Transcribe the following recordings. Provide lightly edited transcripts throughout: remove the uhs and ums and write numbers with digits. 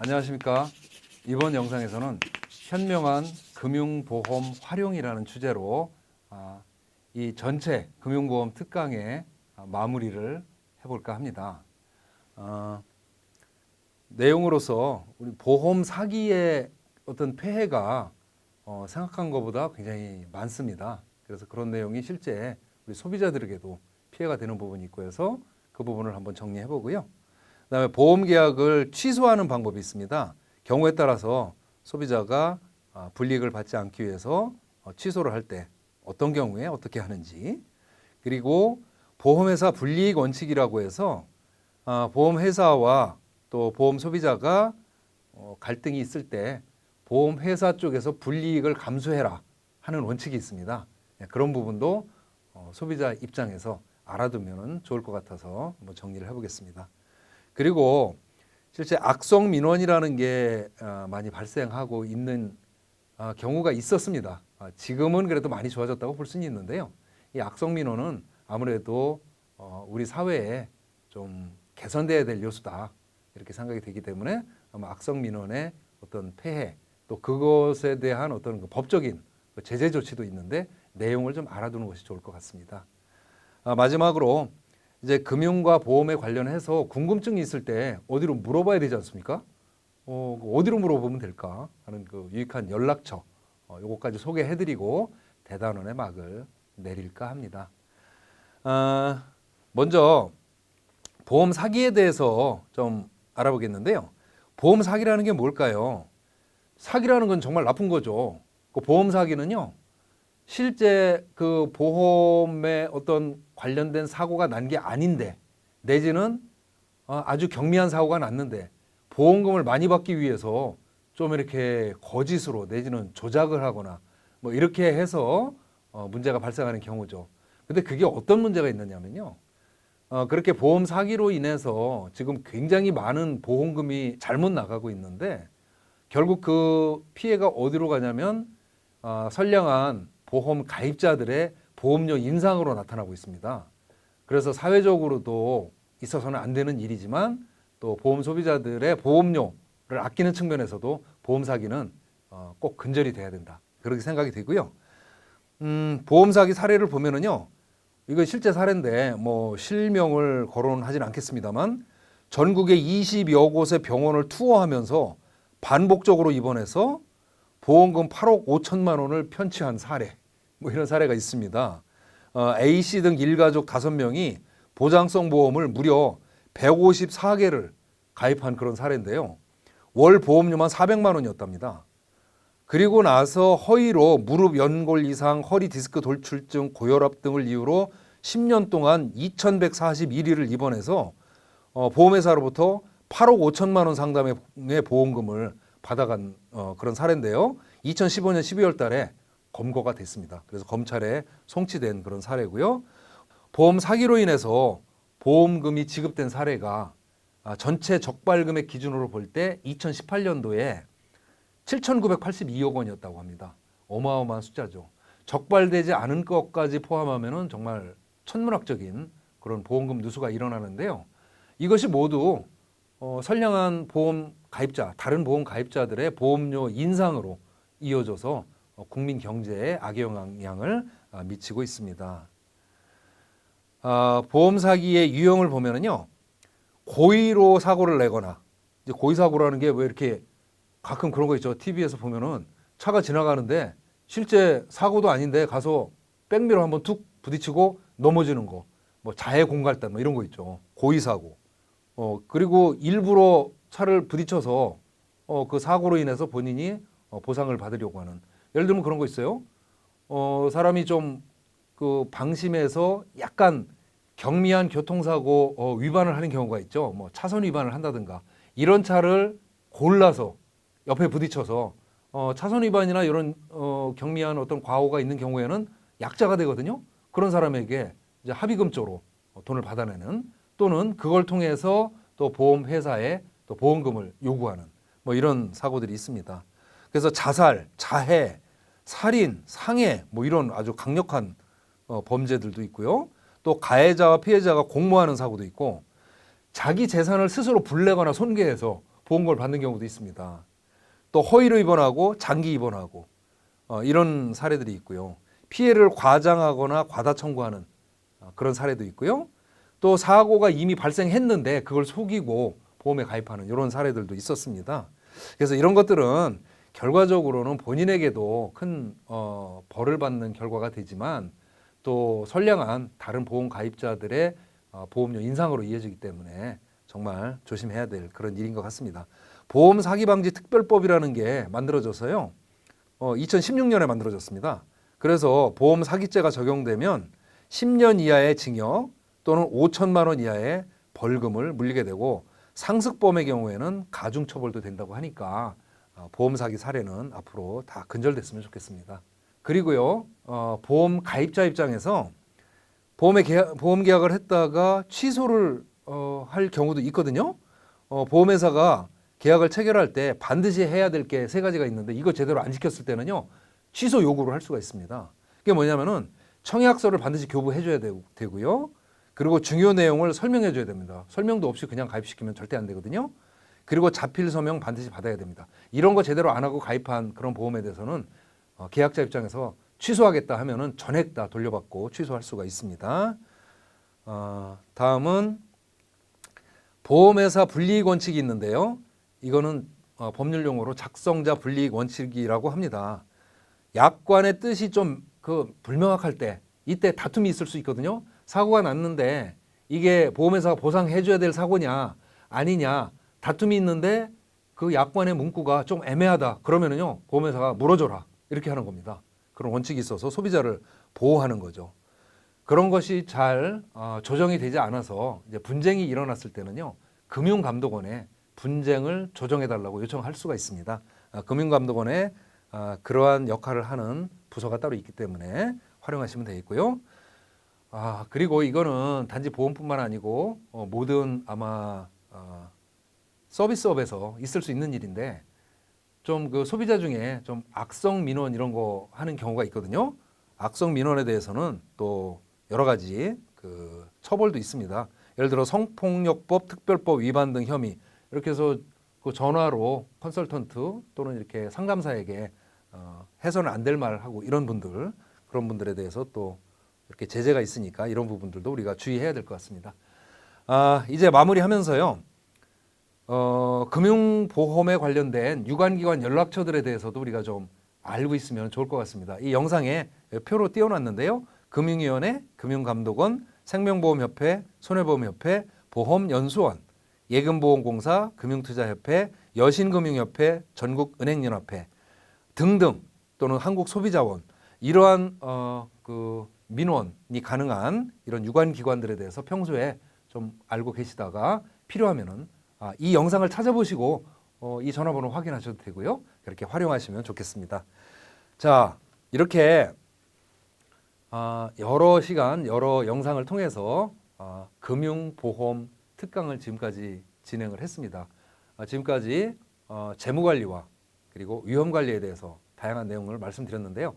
안녕하십니까. 이번 영상에서는 현명한 금융보험 활용이라는 주제로 이 전체 금융보험 특강의 마무리를 해볼까 합니다. 내용으로서 우리 보험 사기의 어떤 폐해가 생각한 것보다 굉장히 많습니다. 그래서 그런 내용이 실제 우리 소비자들에게도 피해가 되는 부분이 있고 해서 그 부분을 한번 정리해 보고요. 그다음에 보험 계약을 취소하는 방법이 있습니다. 경우에 따라서 소비자가 불이익을 받지 않기 위해서 취소를 할 때 어떤 경우에 어떻게 하는지, 그리고 보험회사 불이익 원칙이라고 해서 보험회사와 또 보험 소비자가 갈등이 있을 때 보험회사 쪽에서 불이익을 감수해라 하는 원칙이 있습니다. 그런 부분도 소비자 입장에서 알아두면 좋을 것 같아서 한번 정리를 해보겠습니다. 그리고 실제 악성 민원이라는 게 많이 발생하고 있는 경우가 있었습니다. 지금은 그래도 많이 좋아졌다고 볼 수는 있는데요. 이 악성 민원은 아무래도 우리 사회에 좀 개선돼야 될 요소다 이렇게 생각이 되기 때문에 아마 악성 민원의 어떤 폐해 또 그것에 대한 어떤 법적인 제재 조치도 있는데 내용을 좀 알아두는 것이 좋을 것 같습니다. 마지막으로 이제 금융과 보험에 관련해서 궁금증이 있을 때 어디로 물어봐야 되지 않습니까? 어디로 물어보면 될까 하는 그 유익한 연락처 요거까지 소개해드리고 대단원의 막을 내릴까 합니다. 먼저 보험 사기에 대해서 좀 알아보겠는데요. 보험 사기라는 게 뭘까요? 사기라는 건 정말 나쁜 거죠. 그 보험 사기는요. 실제 그 보험에 어떤 관련된 사고가 난 게 아닌데 내지는 아주 경미한 사고가 났는데 보험금을 많이 받기 위해서 좀 이렇게 거짓으로 내지는 조작을 하거나 뭐 이렇게 해서 문제가 발생하는 경우죠. 근데 그게 어떤 문제가 있느냐면요. 그렇게 보험 사기로 인해서 지금 굉장히 많은 보험금이 잘못 나가고 있는데 결국 그 피해가 어디로 가냐면 선량한 보험 가입자들의 보험료 인상으로 나타나고 있습니다. 그래서 사회적으로도 있어서는 안 되는 일이지만 또 보험 소비자들의 보험료를 아끼는 측면에서도 보험 사기는 꼭 근절이 돼야 된다. 그렇게 생각이 되고요. 보험 사기 사례를 보면은요. 이거 실제 사례인데 뭐 실명을 거론하진 않겠습니다만 전국의 20여 곳의 병원을 투어하면서 반복적으로 입원해서 보험금 8억 5천만 원을 편취한 사례, 뭐 이런 사례가 있습니다. A씨 등 일가족 5명이 보장성 보험을 무려 154개를 가입한 그런 사례인데요. 월 보험료만 400만 원이었답니다. 그리고 나서 허위로 무릎 연골 이상, 허리 디스크 돌출증, 고혈압 등을 이유로 10년 동안 2141일을 입원해서 보험회사로부터 8억 5천만 원 상담의 보험금을 받아간 그런 사례인데요. 2015년 12월 달에 검거가 됐습니다. 그래서 검찰에 송치된 그런 사례고요. 보험 사기로 인해서 보험금이 지급된 사례가 전체 적발금액 기준으로 볼 때 2018년도에 7,982억 원이었다고 합니다. 어마어마한 숫자죠. 적발되지 않은 것까지 포함하면 정말 천문학적인 그런 보험금 누수가 일어나는데요. 이것이 모두 선량한 보험 가입자, 다른 보험 가입자들의 보험료 인상으로 이어져서 국민 경제에 악영향을 미치고 있습니다. 보험 사기의 유형을 보면은요, 고의로 사고를 내거나, 이제 고의 사고라는 게 왜 이렇게 가끔 그런 거 있죠. TV에서 보면은 차가 지나가는데 실제 사고도 아닌데 가서 백미러 한번 툭 부딪히고 넘어지는 거, 뭐 자해 공갈단 뭐 이런 거 있죠. 고의 사고. 그리고 일부러 차를 부딪혀서 그 사고로 인해서 본인이 보상을 받으려고 하는. 예를 들면 그런 거 있어요. 사람이 좀 그 방심해서 약간 경미한 교통사고 위반을 하는 경우가 있죠. 뭐 차선 위반을 한다든가 이런 차를 골라서 옆에 부딪혀서 차선 위반이나 이런 경미한 어떤 과오가 있는 경우에는 약자가 되거든요. 그런 사람에게 이제 합의금조로 돈을 받아내는 또는 그걸 통해서 또 보험회사에 또 보험금을 요구하는 뭐 이런 사고들이 있습니다. 그래서 자살, 자해, 살인, 상해 뭐 이런 아주 강력한 범죄들도 있고요. 또 가해자와 피해자가 공모하는 사고도 있고 자기 재산을 스스로 불내거나 손괴해서 보험금을 받는 경우도 있습니다. 또 허위로 입원하고 장기 입원하고 이런 사례들이 있고요. 피해를 과장하거나 과다 청구하는 그런 사례도 있고요. 또 사고가 이미 발생했는데 그걸 속이고 보험에 가입하는 이런 사례들도 있었습니다. 그래서 이런 것들은 결과적으로는 본인에게도 큰 벌을 받는 결과가 되지만 또 선량한 다른 보험 가입자들의 보험료 인상으로 이어지기 때문에 정말 조심해야 될 그런 일인 것 같습니다. 보험 사기 방지 특별법이라는 게 만들어져서요. 2016년에 만들어졌습니다. 그래서 보험 사기죄가 적용되면 10년 이하의 징역 또는 5천만 원 이하의 벌금을 물리게 되고 상습범의 경우에는 가중처벌도 된다고 하니까 보험 사기 사례는 앞으로 다 근절됐으면 좋겠습니다. 그리고요, 보험 가입자 입장에서 보험 계약을 했다가 취소를 할 경우도 있거든요. 보험회사가 계약을 체결할 때 반드시 해야 될 게 세 가지가 있는데 이거 제대로 안 지켰을 때는요, 취소 요구를 할 수가 있습니다. 그게 뭐냐면은 청약서를 반드시 교부해 줘야 되고요. 그리고 중요 내용을 설명해 줘야 됩니다. 설명도 없이 그냥 가입시키면 절대 안 되거든요. 그리고 자필 서명 반드시 받아야 됩니다. 이런 거 제대로 안 하고 가입한 그런 보험에 대해서는 계약자 입장에서 취소하겠다 하면은 전액 다 돌려받고 취소할 수가 있습니다. 다음은 보험회사 불이익 원칙이 있는데요. 이거는 법률 용어로 작성자 불이익 원칙이라고 합니다. 약관의 뜻이 좀 불명확할 때 이때 다툼이 있을 수 있거든요. 사고가 났는데 이게 보험회사가 보상해 줘야 될 사고냐 아니냐 다툼이 있는데 그 약관의 문구가 좀 애매하다 그러면은요 보험회사가 물어줘라 이렇게 하는 겁니다. 그런 원칙이 있어서 소비자를 보호하는 거죠. 그런 것이 잘 조정이 되지 않아서 이제 분쟁이 일어났을 때는요 금융감독원에 분쟁을 조정해 달라고 요청할 수가 있습니다. 금융감독원에 그러한 역할을 하는 부서가 따로 있기 때문에 활용하시면 되겠고요. 그리고 이거는 단지 보험뿐만 아니고 모든 아마 서비스업에서 있을 수 있는 일인데 좀 그 소비자 중에 좀 악성 민원 이런 거 하는 경우가 있거든요. 악성 민원에 대해서는 또 여러 가지 그 처벌도 있습니다. 예를 들어 성폭력법 특별법 위반 등 혐의 이렇게 해서 그 전화로 컨설턴트 또는 이렇게 상담사에게 해서는 안 될 말 하고 이런 분들 그런 분들에 대해서 또 이렇게 제재가 있으니까 이런 부분들도 우리가 주의해야 될 것 같습니다. 이제 마무리하면서요. 금융보험에 관련된 유관기관 연락처들에 대해서도 우리가 좀 알고 있으면 좋을 것 같습니다. 이 영상에 표로 띄워놨는데요. 금융위원회, 금융감독원, 생명보험협회, 손해보험협회, 보험연수원, 예금보험공사, 금융투자협회, 여신금융협회, 전국은행연합회 등등 또는 한국소비자원 이러한 그 민원이 가능한 이런 유관기관들에 대해서 평소에 좀 알고 계시다가 필요하면은 이 영상을 찾아보시고 이 전화번호 확인하셔도 되고요. 그렇게 활용하시면 좋겠습니다. 자, 이렇게 여러 시간, 여러 영상을 통해서 금융보험 특강을 지금까지 진행을 했습니다. 지금까지 재무관리와 그리고 위험관리에 대해서 다양한 내용을 말씀드렸는데요.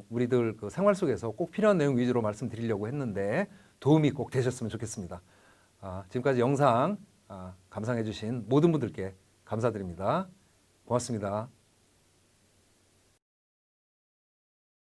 우리들 그 생활 속에서 꼭 필요한 내용 위주로 말씀드리려고 했는데 도움이 꼭 되셨으면 좋겠습니다. 지금까지 영상 감상해 주신 모든 분들께 감사드립니다. 고맙습니다.